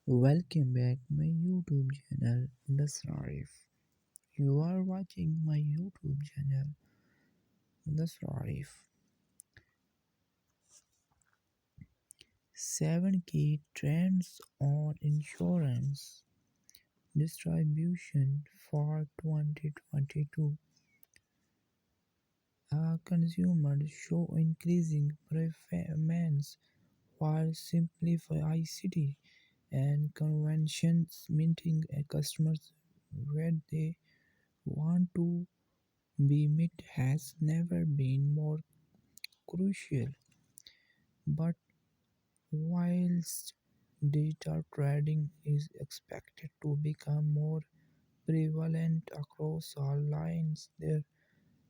Welcome back my YouTube channel Nasrarif. You are watching my YouTube channel Nasrarif. 7 key trends on insurance distribution for 2022. Consumers show increasing preference for simplicity and conventions meeting customers where they want to be met has never been more crucial. But whilst digital trading is expected to become more prevalent across all lines, there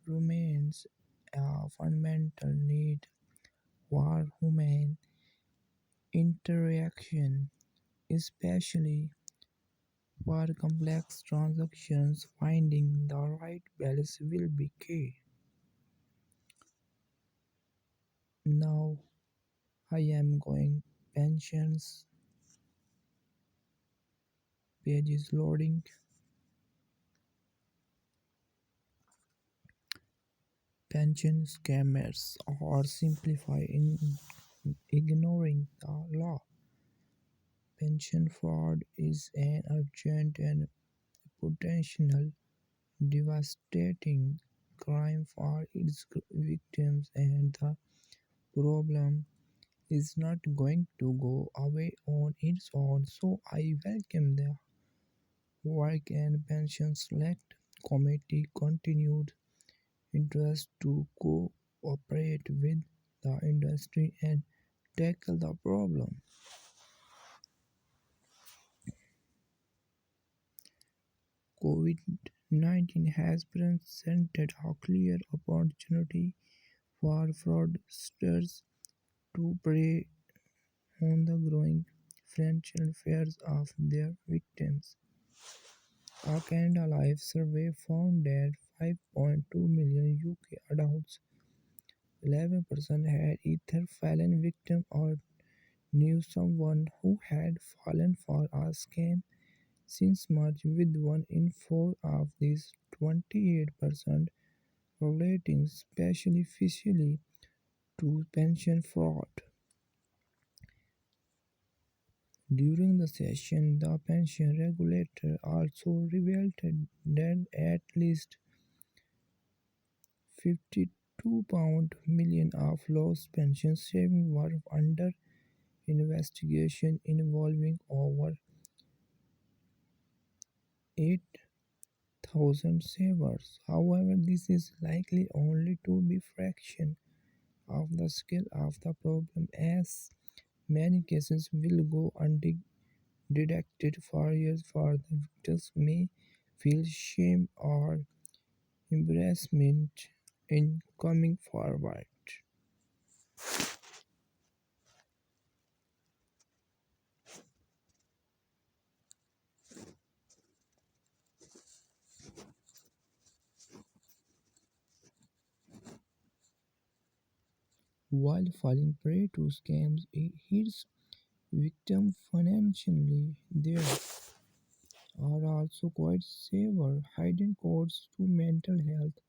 remains a fundamental need for human interaction, especially for complex transactions. Finding the right balance will be key. Now I am going pensions page is loading. Pension scammers are simplify in ignoring the law. Pension fraud is an urgent and potential devastating crime for its victims, and the problem is not going to go away on its own. So I welcome the Work and Pension Select Committee continued interest to cooperate with the industry and tackle the problem. COVID-19 has presented a clear opportunity for fraudsters to prey on the growing financial fears of their victims. A Canada Life survey found that 5.2 million UK adults, 11% had either fallen victim or knew someone who had fallen for a scam since March, with 1 in 4 of these, 28%, relating specifically to pension fraud. During the session, the pension regulator also revealed that at least £52 million of lost pension savings were under investigation, involving over 8,000 savers. However, this is likely only to be fraction of the scale of the problem, as many cases will go undetected for years. For the victims may feel shame or embarrassment in coming forward. While falling prey to scams hits victims financially, there are also quite severe hidden costs to mental health,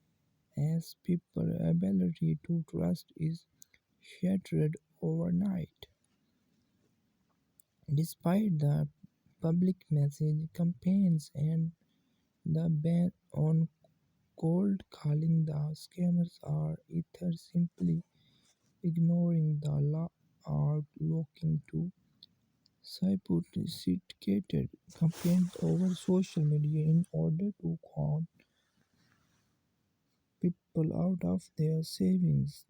as people's ability to trust is shattered overnight. Despite the public message campaigns and the ban on cold calling, the scammers are either simply ignoring the law or looking to sophisticated campaigns over social media in order to con people out of their savings.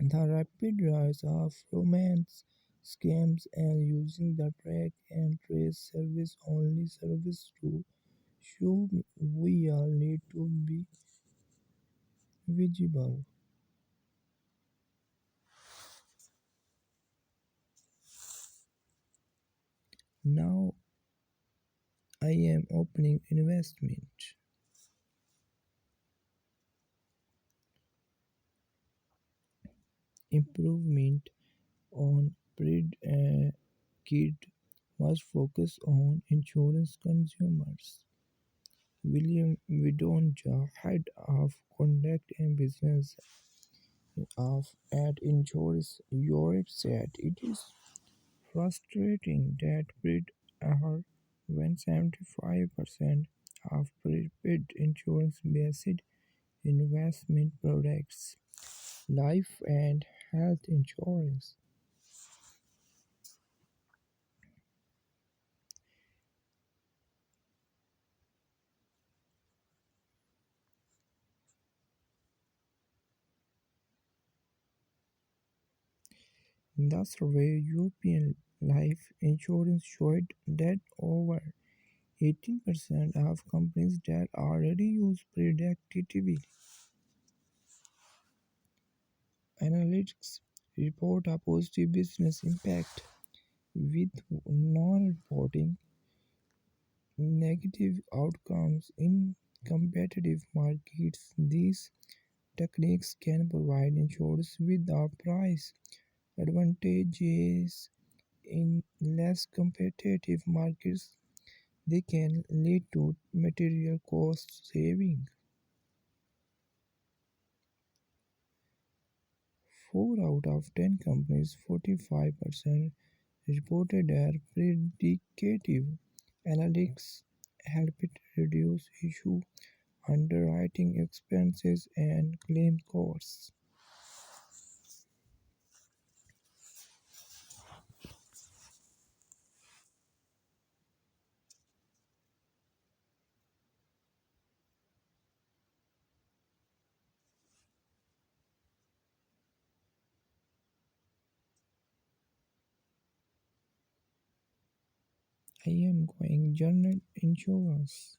The rapid rise of romance scams and using the track and trace service only serves to show we all need to be visible. Now I am opening investment improvement on predicted must focus on insurance consumers. William Vidonja, head of conduct and business of at Insurance Europe, said it is frustrating that paid are when 75% of prepaid insurance-based investment products, life and health insurance. The survey European life insurance showed that over 18% of companies that already use predictive analytics report a positive business impact, with non-reporting negative outcomes in competitive markets. These techniques can provide insurers with a price advantages in less competitive markets. They can lead to material cost saving. 4 out of 10 companies, 45%, reported their predictive analytics helped reduce issue underwriting expenses and claim costs. I am going general insurance.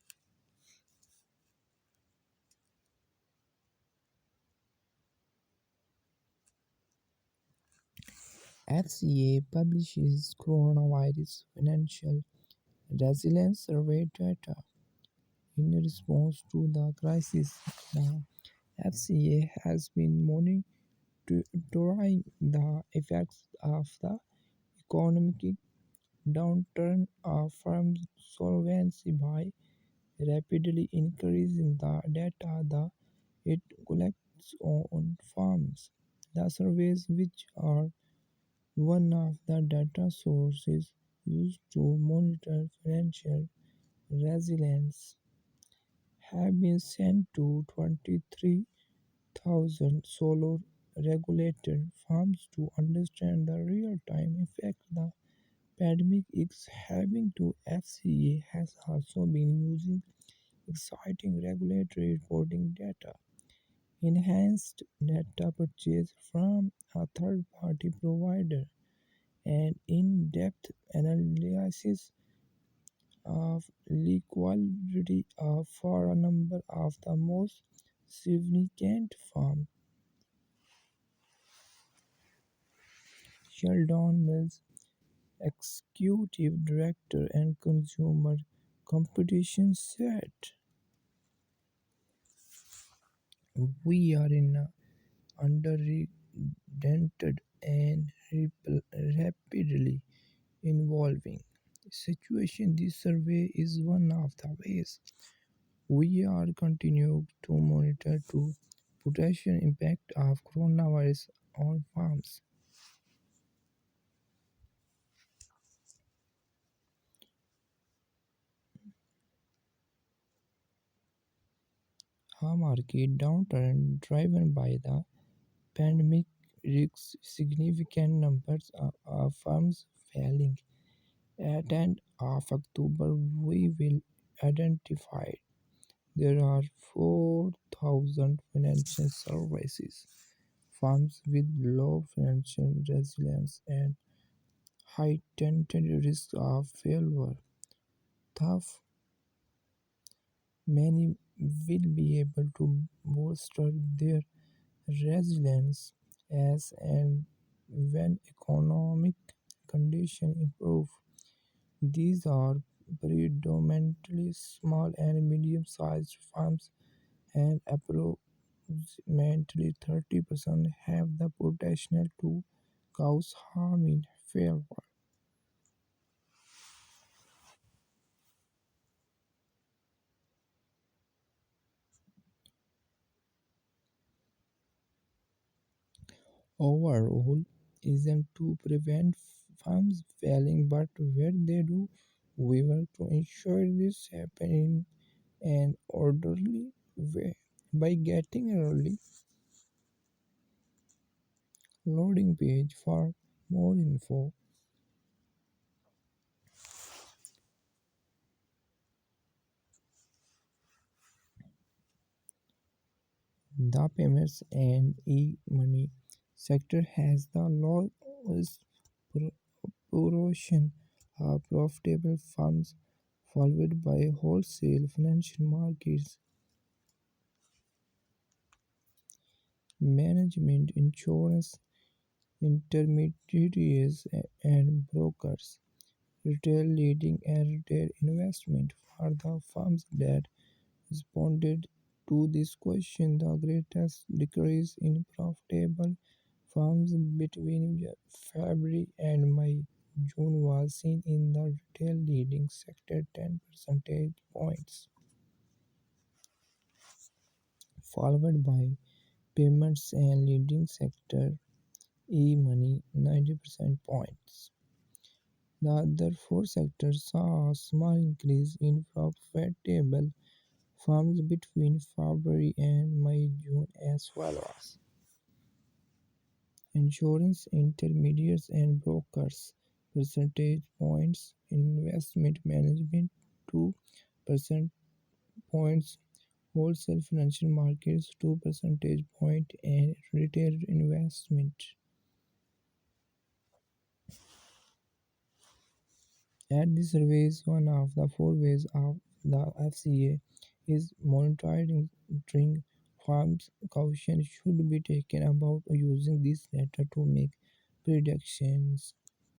FCA publishes coronavirus financial resilience survey data in response to the crisis. The FCA has been monitoring the effects of the economic downturn on firms' solvency by rapidly increasing the data that it collects on firms. The surveys, which are one of the data sources used to monitor financial resilience, have been sent to 23,000 solo regulated firms to understand the real-time effect the pandemic is having to. FCA has also been using exciting regulatory reporting data, enhanced data purchase from a third-party provider, and in-depth analysis of liquidity for a number of the most significant firms. Sheldon Mills, executive director and consumer competition, said, "We are in an unprecedented and rapidly evolving situation. This survey is one of the ways we are continuing to monitor the potential impact of coronavirus on farms." A market downturn driven by the pandemic risks significant numbers of firms failing. At the end of October, we will identify there are 4,000 financial services firms with low financial resilience and heightened risk of failure. Thus, many will be able to bolster their resilience as and when economic conditions improve. These are predominantly small and medium-sized firms, and approximately 30% have the potential to cause harm in failure. Overall isn't to prevent firms failing, but where they do, we work to ensure this happen in an orderly way by getting early loading page for more info. The payments and e-money sector has the lowest proportion of profitable firms, followed by wholesale financial markets, management, insurance, intermediaries, and brokers. Retail leading and retail investment are the firms that responded to this question. The greatest decrease in profitable firms between February and May June was seen in the retail leading sector 10 percentage points, followed by payments and leading sector e-money 90 percent points. The other four sectors saw a small increase in profitable firms between February and May-June as follows: insurance intermediaries and brokers percentage points, investment management 2 percentage points, wholesale financial markets 2 percentage point, and retail investment. At this surveys, one of the four ways of the FCA is monitoring farms. Caution should be taken about using this data to make predictions.